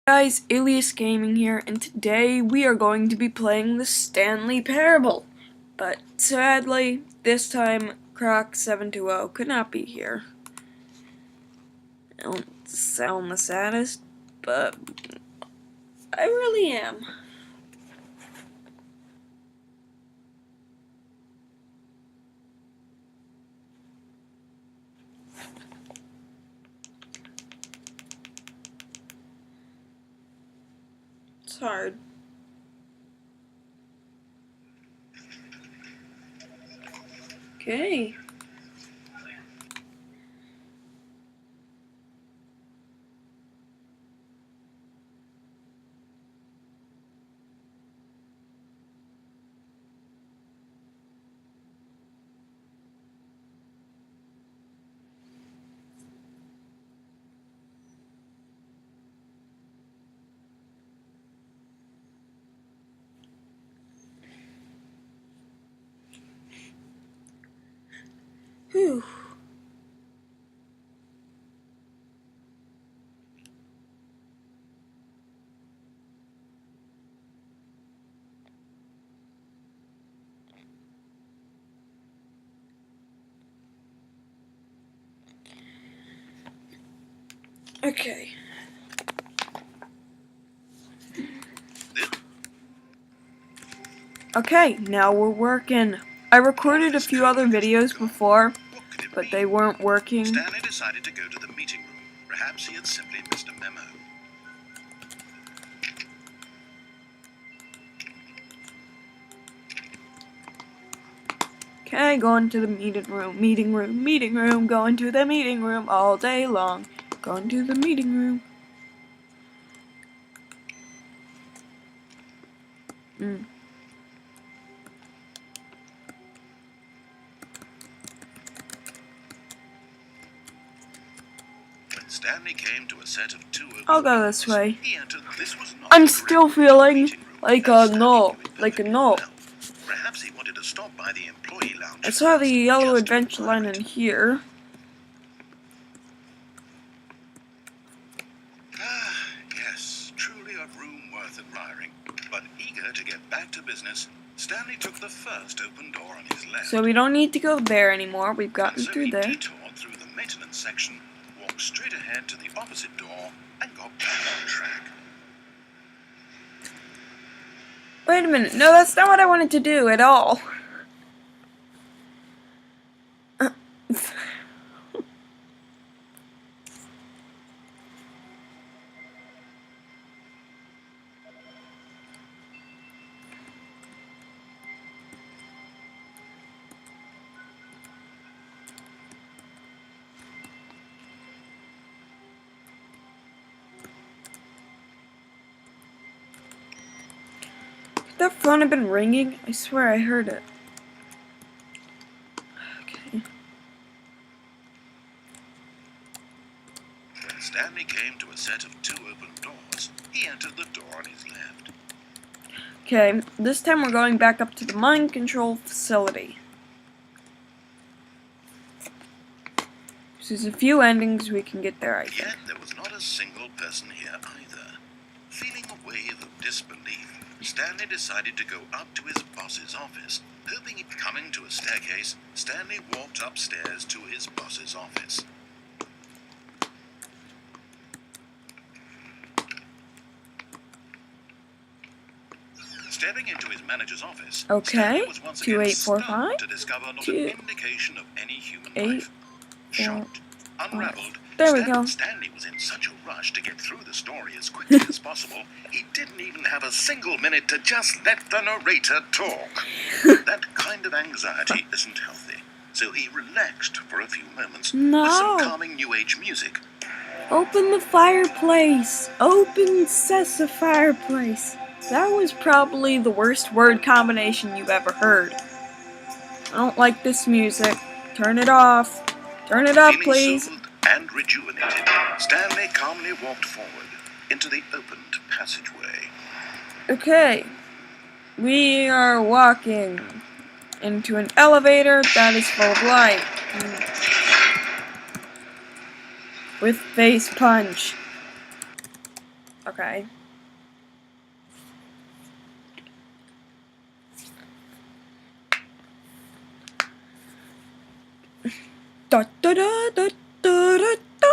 Guys, Alias Gaming here, and today we are going to be playing the Stanley Parable. But sadly, this time Croc720 could not be here. I don't sound the saddest, but I really am. It's hard. Okay. Whew. Okay. Okay, now we're working. I recorded a few other videos before, but they weren't working. Stanley decided to go to the meeting room. Perhaps he had simply missed a memo. Okay, going to the meeting room, going to the meeting room all day long. Going to the meeting room. When Stanley came to a set of two open I'll go doors, this way. he entered. This was not I'm the still correct feeling meeting room like that a Stanley no, knew it like a perfectly no. well. Perhaps he wanted to stop by the employee lounge. I saw the first, yellow just to adventure admire line it. in here. Ah, yes, truly a room worth admiring. But eager to get back to business, Stanley took the first open door on his left. So we don't need to go there anymore. We've gotten And so through he there. detoured through the maintenance section, walked straight ahead to the opposite door, and got back on track. Wait a minute. No, that's not what I wanted to do at all. That phone had been ringing? I swear I heard it. Okay. When Stanley came to a set of two open doors, he entered the door on his left. Okay, this time we're going back up to the mind control facility. There's a few endings we can get there, I think. Yet there was not a single person here either. Feeling a wave of disbelief, Stanley decided to go up to his boss's office. Hoping it coming to a staircase, Stanley walked upstairs to his boss's office. Stepping into his manager's office, Okay, Stanley was once again 2845, stunned to discover not an indication of any human life. Shocked, unraveled, There we go. Stanley was in such a rush to get through the story as quickly as possible, he didn't even have a single minute to just let the narrator talk. That kind of anxiety isn't healthy, so he relaxed for a few moments with some calming New Age music. Open the fireplace! Open says the fireplace! That was probably the worst word combination you've ever heard. I don't like this music. Turn it off. Turn it up, Feeling please. soothed and rejuvenated, Stanley calmly walked forward into the opened passageway. Okay. We are walking into an elevator that is full of light. With face punch. Okay. Da da da da da da da.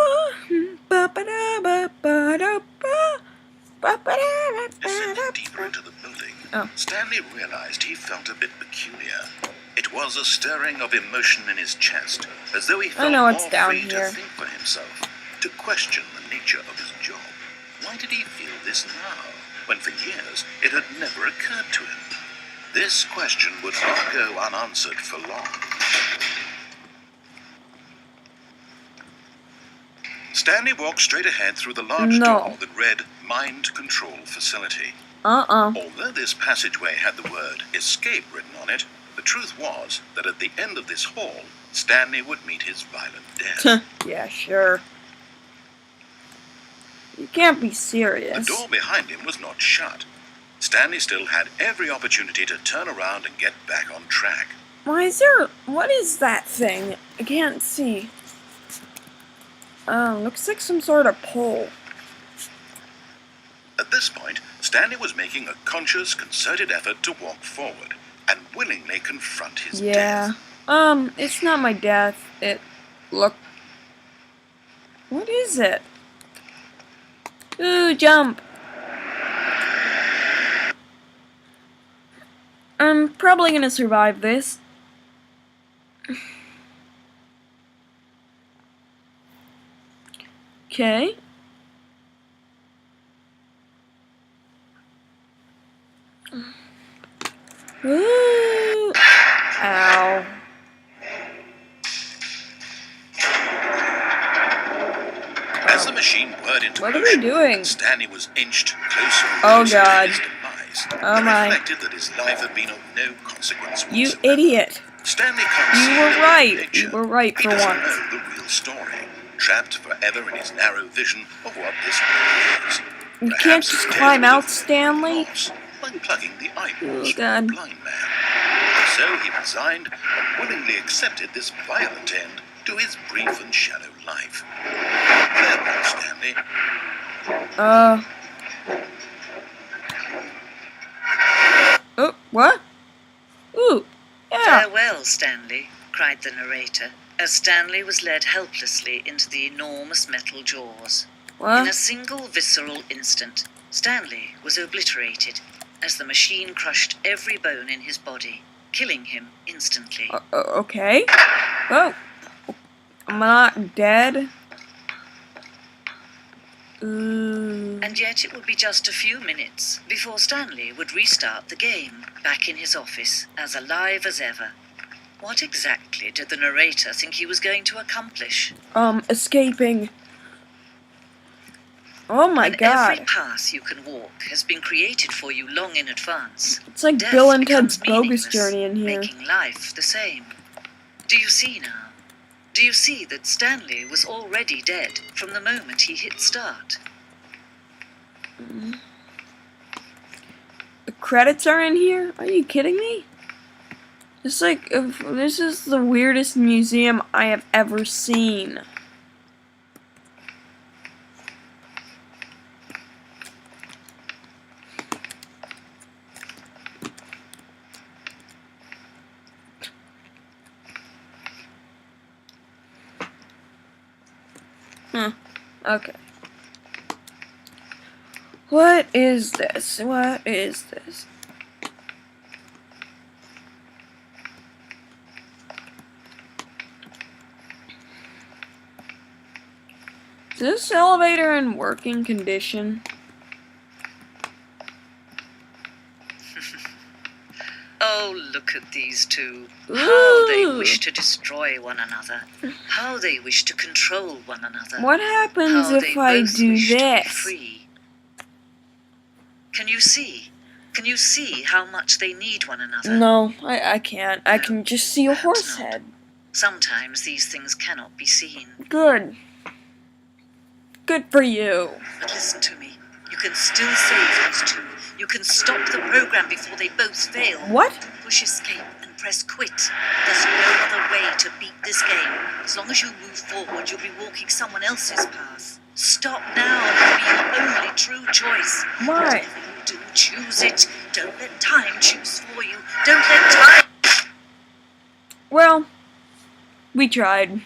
Ba ba da ba ba da ba. Ba ba da ba Descending ba deeper da. into the building, Oh. Stanley realized he felt a bit peculiar. It was a stirring of emotion in his chest, as though he felt know more it's down free here. to think for himself, to question the nature of his job. Why did he feel this now, when for years it had never occurred to him? This question would not go unanswered for long. Stanley walked straight ahead through the large door that read Mind Control Facility. Although this passageway had the word escape written on it, the truth was that at the end of this hall, Stanley would meet his violent death. Yeah, sure. You can't be The serious. door behind him was not shut. Stanley still had every opportunity to turn around and get back on track. What is that thing? I can't see. Looks like some sort of pole. At this point, Stanley was making a conscious, concerted effort to walk forward and willingly confront his death. It's not my death. Look. What is it? Ooh, jump. I'm probably gonna survive this. Okay. Ooh. Ow. As the machine whirred into What are motion, we doing? and Stanley was inched closer and Oh, closer God. to his demise. Oh, He my. reflected that his life had been of no consequence You whatsoever. idiot. Stanley can't You see were the big right. picture. You were right He for doesn't once. know the real story, trapped forever in his narrow vision of what this world is. You Perhaps can't his just death climb would out, have Stanley. lost, like plugging the eyeballs Oh, from God. a blind man. So he resigned and willingly accepted this violent end to his brief and shallow life. Farewell, Stanley. Oh, what? Ooh, yeah. Farewell, Stanley, cried the narrator, as Stanley was led helplessly into the enormous metal jaws. In a What? single visceral instant, Stanley was obliterated as the machine crushed every bone in his body, killing him instantly. Okay. Oh. I'm not dead. Ooh. And yet it would be just a few minutes before Stanley would restart the game, back in his office, as alive as ever. What exactly did the narrator think he was going to accomplish? Escaping. Oh my When God. every path you can walk has been created for you long in advance, It's like death Bill and Ted's becomes bogus meaningless, journey in here. making life the same. Do you see now? Do you see that Stanley was already dead from the moment he hit start? The credits are in here? Are you kidding me? It's like, this is the weirdest museum I have ever seen. Okay. What is this? What is this? Is this elevator in working condition? Oh, look at these two. How they Ooh. wish to destroy one another. How they wish to control one another. What happens How if they I both do wish to be this? free. Can you see? Can you see how much they need one another? No, I can't. I No, can just see a perhaps horse not. head. Sometimes these things cannot be seen. Good. Good for you. But listen to me. You can still save these two. You can stop the program before they both fail. What? Push escape and press quit. There's no other way to beat this game. As long as you move forward, you'll be walking someone else's path. Stop now. It will be your only true choice. Why? Whatever you do, choose it. Don't let time choose for you. Don't let time... Well, we tried.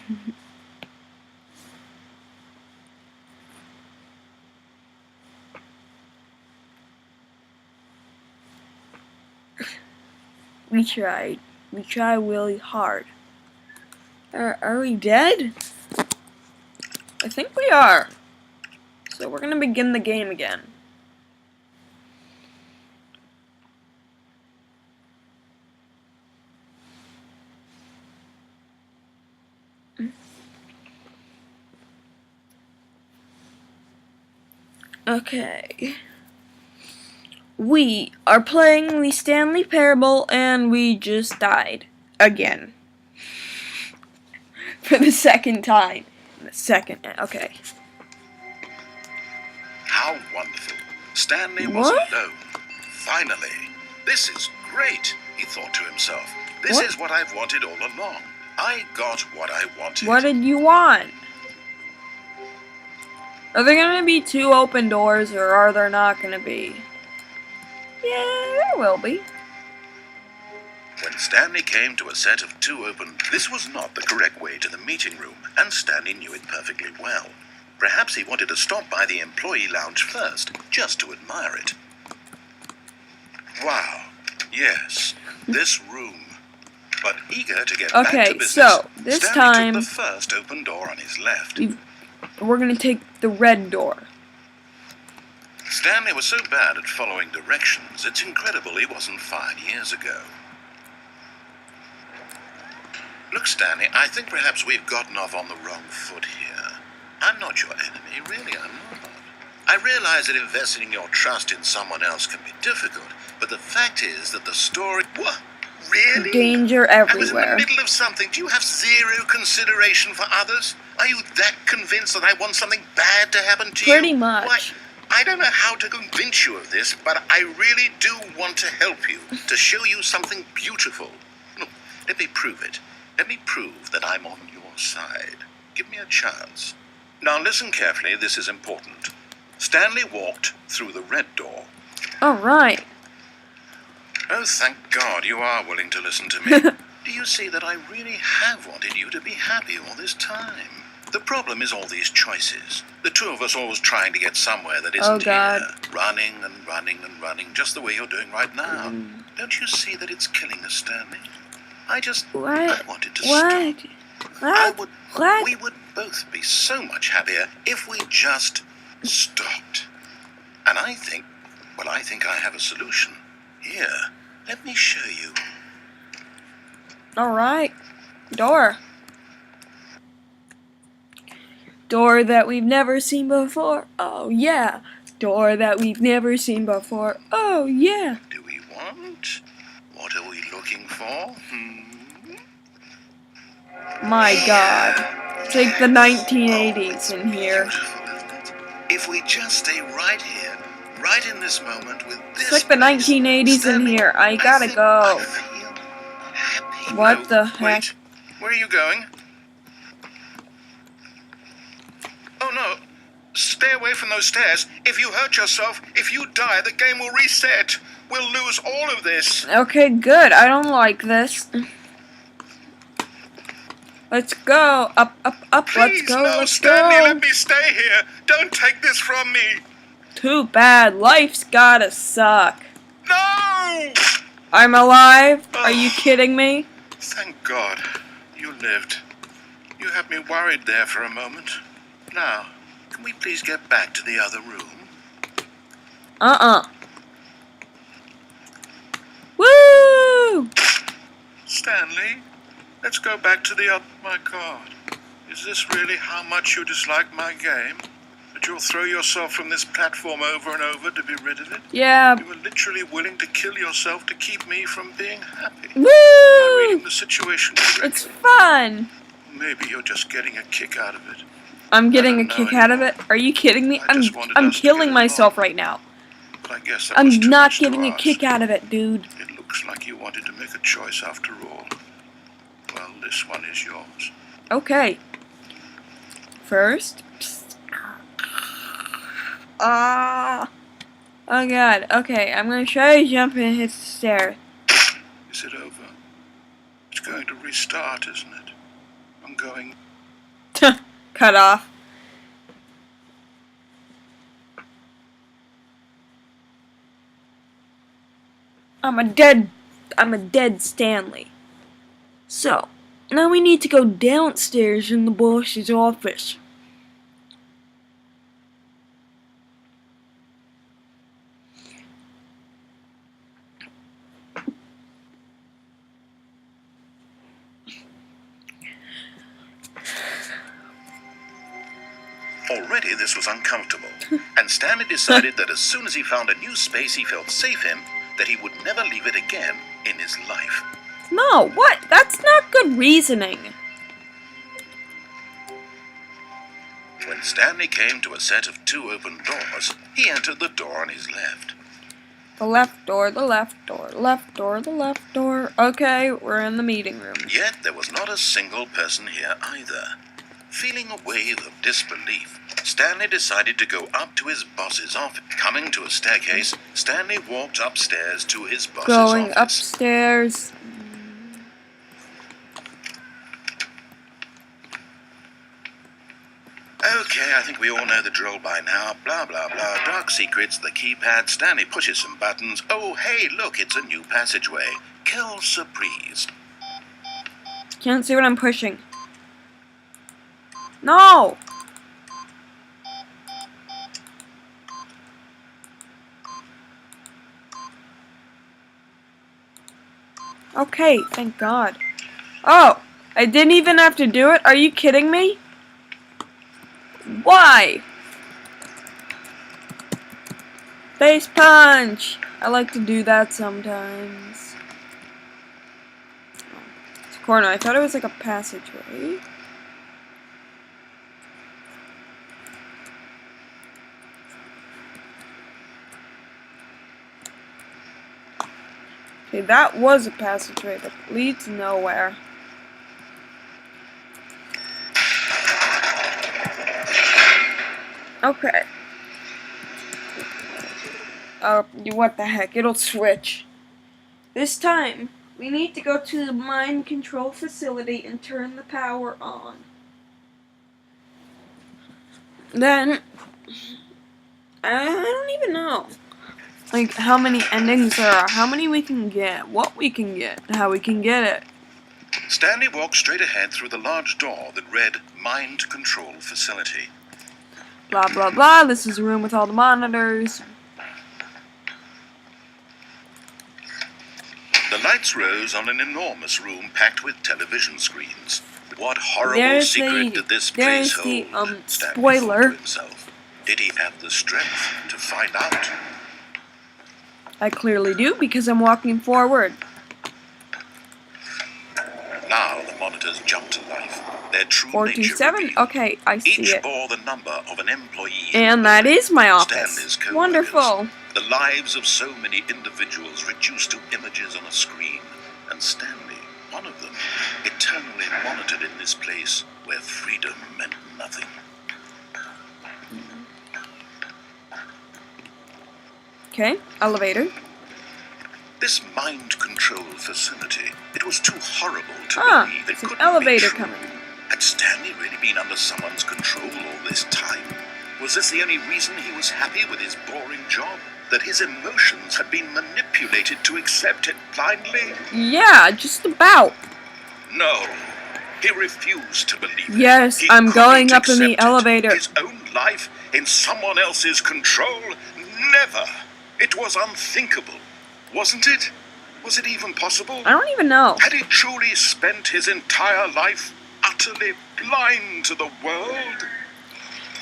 We tried. We tried really hard. Are we dead? I think we are. So we're gonna begin the game again. Okay. We are playing the Stanley Parable and we just died. Again. For the second time. Okay. How wonderful. Stanley was What? alone. Finally. This is great, he thought to himself. This What? is what I've wanted all along. I got what I wanted. What did you want? Are there gonna be 2 open doors or are there not gonna be? Yeah, there will be. When Stanley came to a set of 2 open, this was not the correct way to the meeting room, and Stanley knew it perfectly well. Perhaps he wanted to stop by the employee lounge first, just to admire it. Wow, yes, this room. But eager to get back to business, so this Stanley time took the first open door on his left. we're gonna take the red door. Stanley was so bad at following directions, it's incredible he wasn't fired years ago. Look, Stanley, I think perhaps we've gotten off on the wrong foot here. I'm not your enemy, really, I'm not. I realize that investing your trust in someone else can be difficult, but the fact is that the story... What? Really? Danger I was in the everywhere. middle of something. Do you have zero consideration for others? Are you that convinced that I want something bad to happen to you? Pretty much. Why, I don't know how to convince you of this, but I really do want to help you, to show you something beautiful. Look, let me prove it. Let me prove that I'm on your side. Give me a chance. Now listen carefully, this is important. Stanley walked through the red door. Alright. Oh, thank God you are willing to listen to me. Do you see that I really have wanted you to be happy all this time? The problem is all these choices. The 2 of us always trying to get somewhere that isn't God. here. Running and running and running, just the way you're doing right now. Don't you see that it's killing us, Stanley? I What? wanted to stop. What? What? We would both be so much happier if we just stopped. And I think I have a solution. Here, let me show you. Alright. Door. Door that we've never seen before. Oh yeah. Door that we've never seen before. Oh yeah. Do we want? What are we looking for? My God. It's like the 1980s in here. Beautiful, isn't it? If we just stay right here, right in this moment with this It's like the 1980s in here. I gotta go. Happy. What No, the heck? Wait. Where are you going? Oh no. Stay away from those stairs. If you hurt yourself, if you die, the game will reset. We'll lose all of this. Okay, good. I don't like this. Let's go. Up, up, up. Let's Please, go. no, Let's Stanley, go. let me stay here. Don't take this from me. Too bad. Life's gotta suck. No! I'm alive? Are you kidding me? Thank God. You lived. You had me worried there for a moment. Now, can we please get back to the other room? Woo! Stanley, let's go back to the other... My God. Is this really how much you dislike my game? That you'll throw yourself from this platform over and over to be rid of it? Yeah. You were literally willing to kill yourself to keep me from being happy. Am I Woo! reading the situation correctly? It's fun. Maybe you're just getting a kick out of it. I'm getting a I don't know kick out of it. anymore. Are you kidding me? I just wanted I'm us to killing get myself along. right now. But I guess that I'm was too not much to getting a ask. kick out of it, dude. It looks like you wanted to make a choice after all. Well, this one is yours. Okay. First. Ah. Oh god. Okay, I'm gonna try to jump and hit the stair. Is it over? It's going to restart, isn't it? I'm going. Cut off. I'm a dead Stanley. So, now we need to go downstairs in the boss's office. Already this was uncomfortable, and Stanley decided that as soon as he found a new space he felt safe in, that he would never leave it again in his life. No, what? That's not good reasoning. When Stanley came to a set of 2 open doors, he entered the door on his left. The left door, the left door, left door, the left door. Okay, we're in the meeting room. Yet there was not a single person here either. Feeling a wave of disbelief, Stanley decided to go up to his boss's office. Coming to a staircase, Stanley walked upstairs to his boss's Going office. upstairs. Okay, I think we all know the drill by now. Blah, blah, blah. Dark secrets, the keypad. Stanley pushes some buttons. Oh, hey, look, it's a new passageway. Kill surprise. Can't see what I'm pushing. No! Okay, thank God. Oh, I didn't even have to do it? Are you kidding me? Why? Face punch! I like to do that sometimes. It's a corner. I thought it was like a passageway. Okay, that was a passageway that leads nowhere. Okay. What the heck? It'll switch. This time, we need to go to the mind control facility and turn the power on. Then, I don't even know. Like, how many endings there are, how many we can get, what we can get, how we can get it. Stanley walked straight ahead through the large door that read Mind Control Facility. Blah, blah, blah. This is a room with all the monitors. The lights rose on an enormous room packed with television screens. What horrible There's secret the- did this there's place the, hold? Stanley spoiler. thought to himself. Did he have the strength to find out? I clearly do, because I'm walking forward. Now the monitors jumped to life. Their true 427? nature revealed. Okay, I see Each it. bore the number of an employee. And that is my Stanley's office. co-workers. Wonderful. The lives of so many individuals reduced to images on a screen. And Stanley, one of them, eternally monitored in this place where freedom meant nothing. Okay, elevator. This mind control facility, it was too horrible to believe it It's an couldn't elevator be true. coming. Had Stanley really been under someone's control all this time? Was this the only reason he was happy with his boring job? That his emotions had been manipulated to accept it blindly? Yeah, just about. No. He refused to believe it. Yes, He I'm going couldn't up in the accept it. elevator. His own life in someone else's control? Never. It was unthinkable. Wasn't it? Was it even possible? I don't even know. Had he truly spent his entire life utterly blind to the world?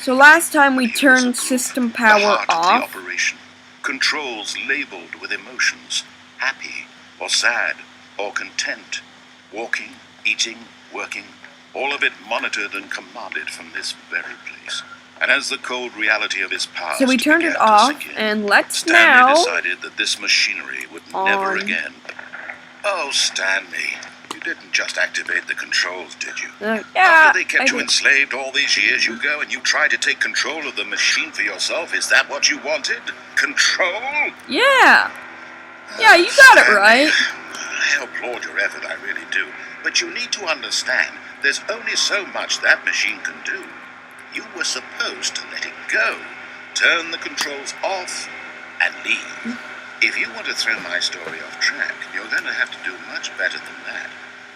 So last time we Here was a turned clue. system The power heart of the off. operation. Controls labeled with emotions. Happy or sad or content. Walking, eating, working. All of it monitored and commanded from this very place. And as the cold reality of his past So we turned it began to off, sink in, and let's Stanley now. decided that this machinery would never on. again. Oh, Stanley, you didn't just activate the controls, did you? Yeah, After they kept I you did. enslaved all these years, you go and you try to take control of the machine for yourself. Is that what you wanted? Control? Yeah. Yeah, you got it Stanley, right. I applaud your effort, I really do. But you need to understand, there's only so much that machine can do. You were supposed to let it go, turn the controls off, and leave. If you want to throw my story off track, you're going to have to do much better than that.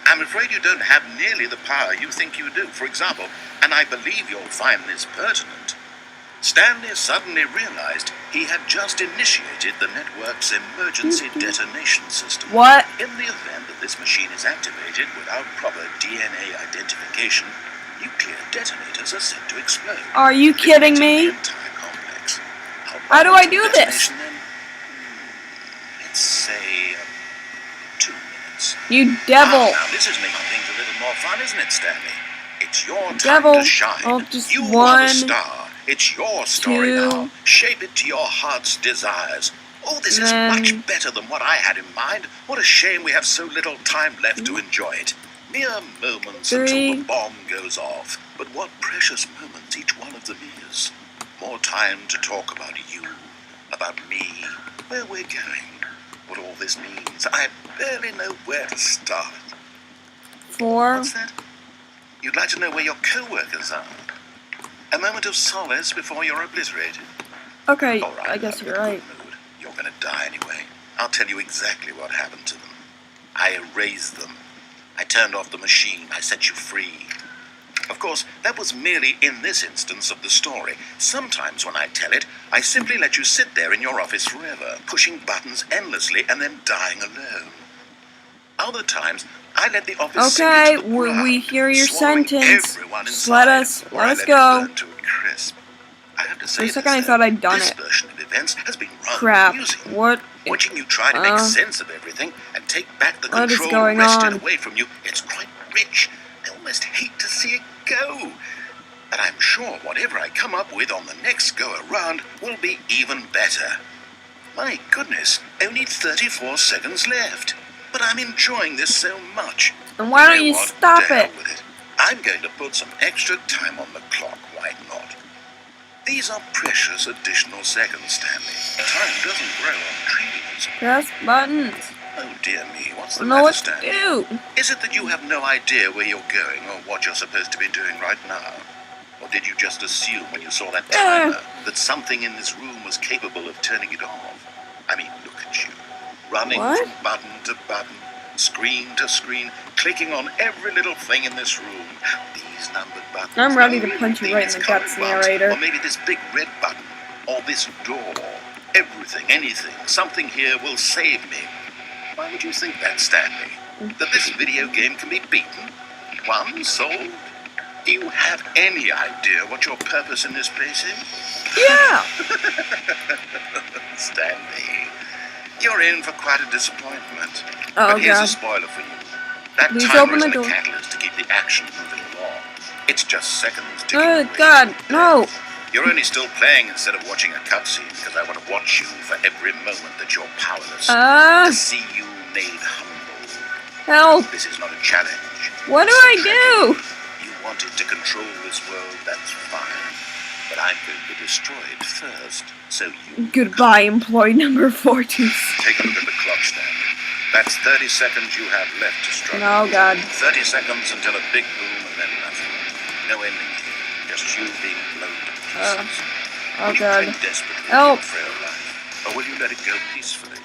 I'm afraid you don't have nearly the power you think you do. For example, and I believe you'll find this pertinent, Stanley suddenly realized he had just initiated the network's emergency detonation system. What? In the event that this machine is activated without proper DNA identification, nuclear detonators are set to explode. Are you kidding me? The entire complex. How do I do this? Detonation then? Let's say 2 minutes. You devil. Now this is making things a little more fun, isn't it, Stanley? It's your time Devil. to shine. Oh, just You are one, the star. It's your story two. now. Shape it to your heart's desires. Oh, this is Then- much better than what I had in mind. What a shame we have so little time left to enjoy it. Mere moments until Three. the bomb goes off. But what precious moments each one of them is. More time to talk about you, about me, where we're going, what all this means. I barely know where to start. 4. What's that? You'd like to know where your co-workers are? A moment of solace before you're obliterated. Okay, All right, I guess I'm you're in a right. good mood. You're gonna die anyway. I'll tell you exactly what happened to them. I erased them. I turned off the machine. I set you free. Of course, that was merely in this instance of the story. Sometimes when I tell it, I simply let you sit there in your office forever, pushing buttons endlessly and then dying alone. Other times, I let the office sink Okay, into the ground, we hear your swallowing sentence. everyone Just inside, or I let us it go. burn to a crisp. I have to say For a this, second I though, thought I'd done this it. version of events has been rather Crap. amusing. What? Watching you try to make sense of everything and take back the What is control going wrested on? away from you, it's quite rich. I almost hate to see it go. But I'm sure whatever I come up with on the next go-around will be even better. My goodness, only 34 seconds left. But I'm enjoying this so much. And why don't know you what? stop To hell it? with it. I'm going to put some extra time on the clock, why not? These are precious additional seconds, Stanley. Time doesn't grow on trees. Press buttons. Oh dear me, what's I the don't know matter, what to Stanley? do. Is it that you have no idea where you're going or what you're supposed to be doing right now? Or did you just assume when you saw that timer that something in this room was capable of turning it off? I mean, look at you. Running What? from button to button, screen to screen, clicking on every little thing in this room. These numbered buttons. I'm ready to no, punch you maybe right in this the colored guts, box, narrator. Or maybe this big red button. Or this door. Everything, anything. Something here will save me. Why would you think that, Stanley? That this video game can be beaten? Won? Solved? Do you have any idea what your purpose in this place is? Yeah. Stanley, you're in for quite a disappointment. Oh, but here's God. a spoiler for you. That Please timer open the isn't a door. catalyst to keep the action moving along. It's just seconds ticking Oh, away. God, no. You're only still playing instead of watching a cutscene because I want to watch you for every moment that you're powerless. To see you made humble. Help. This is not a challenge. What do It's a I tragedy. do? You wanted to control this world, that's fine. But I'm going to destroy it first, so you... Goodbye, employee number 42. Take a look at the clock, Stanley. That's 30 seconds you have left to struggle. Oh, God. 30 seconds until a big boom and then nothing. No ending here. Just you being blown to pieces. Oh, Will you God. cling desperately Help. for your frail life? Or will you let it go peacefully?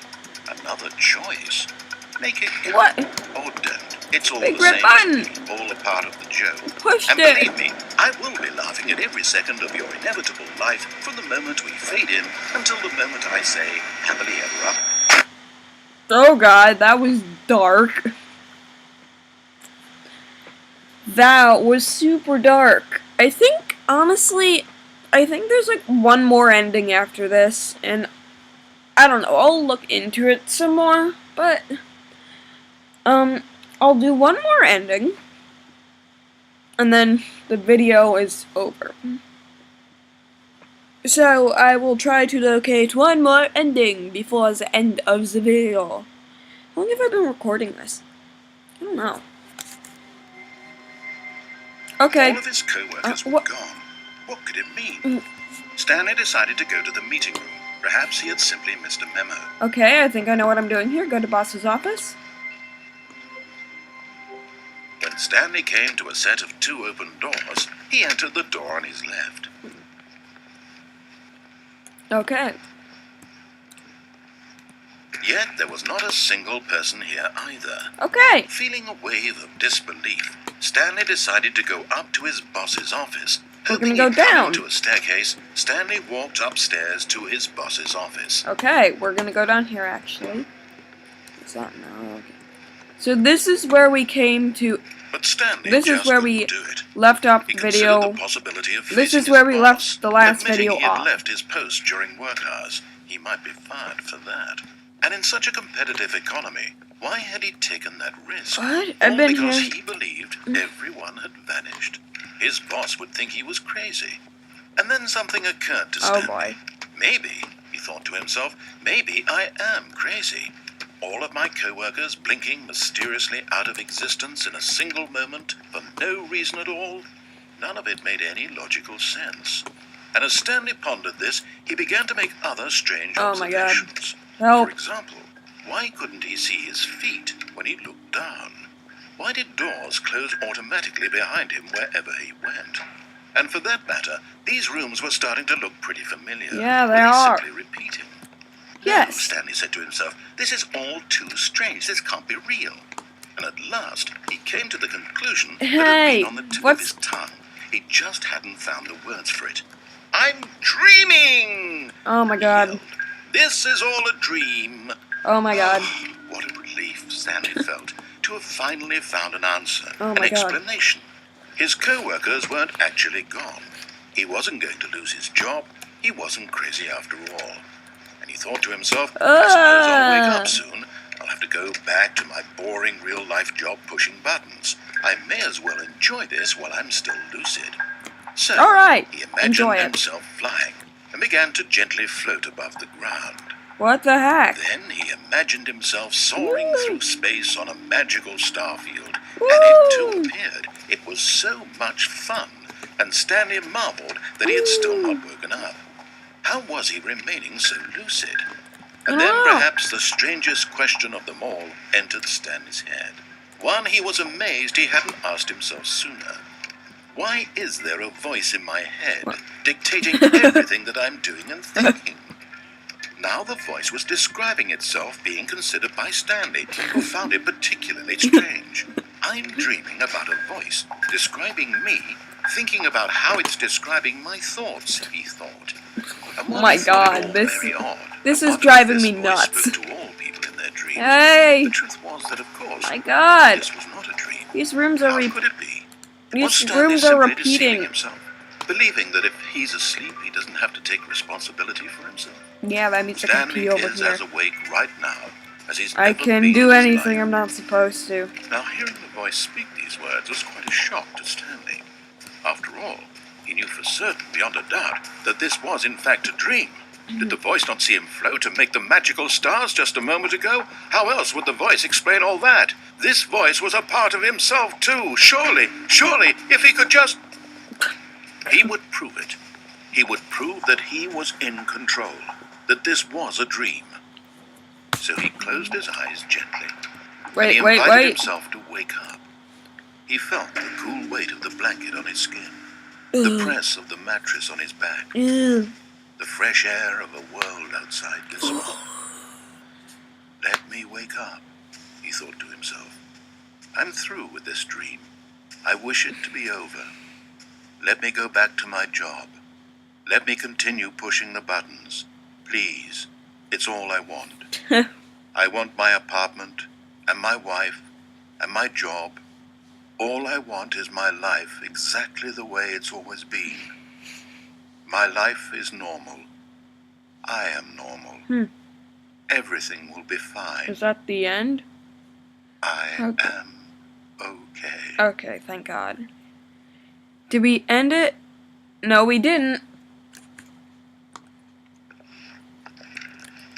Another choice. Make it What? or don't. It's all Big the red same. button. All a part of the joke. Pushed And it. believe me, I will be laughing at every second of your inevitable life from the moment we fade in until the moment I say happily ever after. Oh, God, that was dark. That was super dark. I think, honestly, there's like one more ending after this, and I don't know, I'll look into it some more, but, I'll do one more ending, and then the video is over. So, I will try to locate one more ending before the end of the video. How long have I been recording this? I don't know. Okay. All of his co-workers were what? gone. What could it mean? Stanley decided to go to the meeting room. Perhaps he had simply missed a memo. Okay, I think I know what I'm doing here. Go to boss's office. When Stanley came to a set of 2 open doors, he entered the door on his left. Okay. Yet there was not a single person here either. Okay. Feeling a wave of disbelief, Stanley decided to go up to his boss's office. We're gonna Hoping go he'd come down. into a staircase, Stanley walked upstairs to his boss's office. Okay, we're gonna go down here actually. What's that now? Okay. So this is where we came to. But Stanley This is just where couldn't we do it. left off He the considered video. the possibility of This facing is where his we boss, left the last admitting video he had off. left his post during work hours. He might be fired for that. And in such a competitive economy, why had he taken that risk? What? I've All been because here. he believed everyone had vanished. His boss would think he was crazy. And then something occurred to Oh Stanley. boy. Maybe, he thought to himself, maybe I am crazy. All of my co-workers blinking mysteriously out of existence in a single moment for no reason at all. None of it made any logical sense. And as Stanley pondered this, he began to make other strange Oh my God. observations. Help. For example, why couldn't he see his feet when he looked down? Why did doors close automatically behind him wherever he went? And for that matter, these rooms were starting to look pretty familiar. Yeah, they Were are. simply repeating? Yes. No, Stanley said to himself, this is all too strange. This can't be real. And at last, he came to the conclusion that had Hey, been on the tip what's- of his tongue. He just hadn't found the words for it. I'm dreaming! Oh my he God. yelled. This is all a dream. Oh my God. What a relief Stanley felt to have finally found an answer, Oh an my God. explanation. His co-workers weren't actually gone. He wasn't going to lose his job. He wasn't crazy after all. And he thought to himself, I suppose I'll wake up soon. I'll have to go back to my boring real-life job pushing buttons. I may as well enjoy this while I'm still lucid. So, All right, he imagined enjoy it. himself flying and began to gently float above the ground. What the heck? Then he imagined himself soaring Woo. through space on a magical star field, Woo. and it too appeared. It was so much fun, and Stanley marveled that he had still not woken up. How was he remaining so lucid? And then Ah. perhaps the strangest question of them all entered Stanley's head. One he was amazed he hadn't asked himself sooner. Why is there a voice in my head dictating everything that I'm doing and thinking? Now the voice was describing itself being considered by Stanley, who found it particularly strange. I'm dreaming about a voice describing me, thinking about how it's describing my thoughts, he thought. And while Oh my he thought God, it all this- very odd, this I is wondered if driving this me voice nuts. spoke to all people in their dreams. Hey! The truth was that, of course, My God. this was not a dream. These rooms are How could it be? Was these Stanley rooms are simply deceiving repeating. himself, believing that if he's asleep, he doesn't have to take responsibility for himself? Yeah, that means I can Stanley pee over is here. as awake right now as he's I ever can been do in his anything life. I'm not supposed to. Now, hearing the voice speak these words was quite a shock to Stanley. After all, he knew for certain, beyond a doubt, that this was in fact a dream. Did the voice not see him float and make the magical stars just a moment ago? How else would the voice explain all that? This voice was a part of himself too. Surely, if he could just... He would prove it. He would prove that he was in control, that this was a dream. So he closed his eyes gently. And he invited himself to wake up. He felt the cool weight of the blanket on his skin, the press of the mattress on his back, Ew. the fresh air of a world outside this moment. Let me wake up, he thought to himself. I'm through with this dream. I wish it to be over. Let me go back to my job. Let me continue pushing the buttons. Please, it's all I want. I want my apartment, and my wife, and my job. All I want is my life exactly the way it's always been. My life is normal. I am normal. Everything will be fine. Is that the end? I Okay. am okay. Okay, thank God. Did we end it? No, we didn't.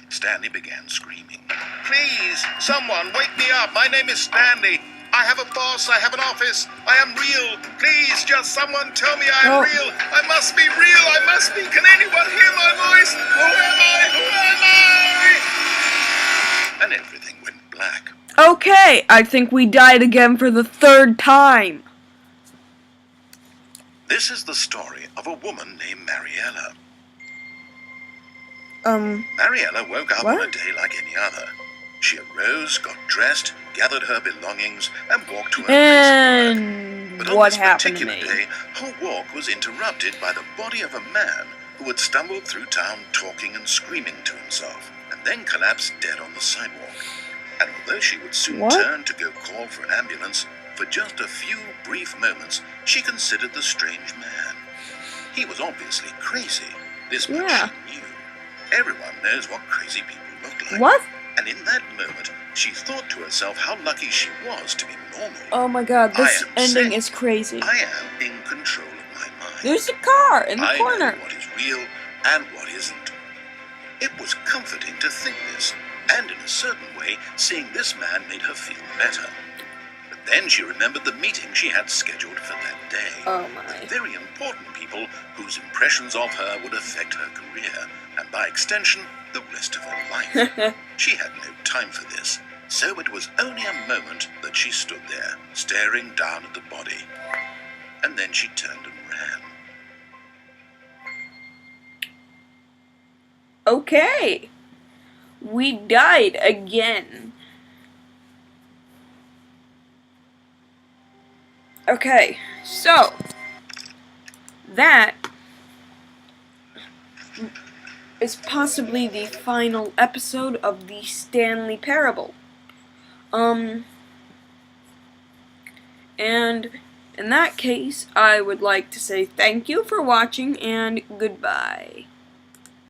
Stanley began screaming. Please, someone wake me up. My name is Stanley. I have a boss. I have an office. I am real. Please, just someone tell me I am Oh. real. I must be real. I must be. Can anyone hear my voice? Who am I? Who am I? And everything went black. Okay, I think we died again for the third time. This is the story of a woman named Mariella. Mariella woke up on a What? day like any other. She arose, got dressed, gathered her belongings, and walked to her place of work. And But on what this happened to particular me? day, her walk was interrupted by the body of a man who had stumbled through town talking and screaming to himself, and then collapsed dead on the sidewalk. And although she would soon What? turn to go call for an ambulance, for just a few brief moments, she considered the strange man. He was obviously crazy. This much Yeah. she knew. Everyone knows what crazy people look like. What? And in that moment, she thought to herself how lucky she was to be normal. Oh my god, this I am ending sane. is crazy. I am in control of my mind. There's a car in the I corner. know what is real and what isn't. It was comforting to think this, and in a certain way, seeing this man made her feel better. But then she remembered the meeting she had scheduled for that day. Oh my. With very important people whose impressions of her would affect her career, and by extension, the rest of her life. She had no time for this, so it was only a moment that she stood there, staring down at the body. And then she turned and ran. Okay. We died again. Okay, so that is possibly the final episode of the Stanley Parable. And in that case, I would like to say thank you for watching and goodbye.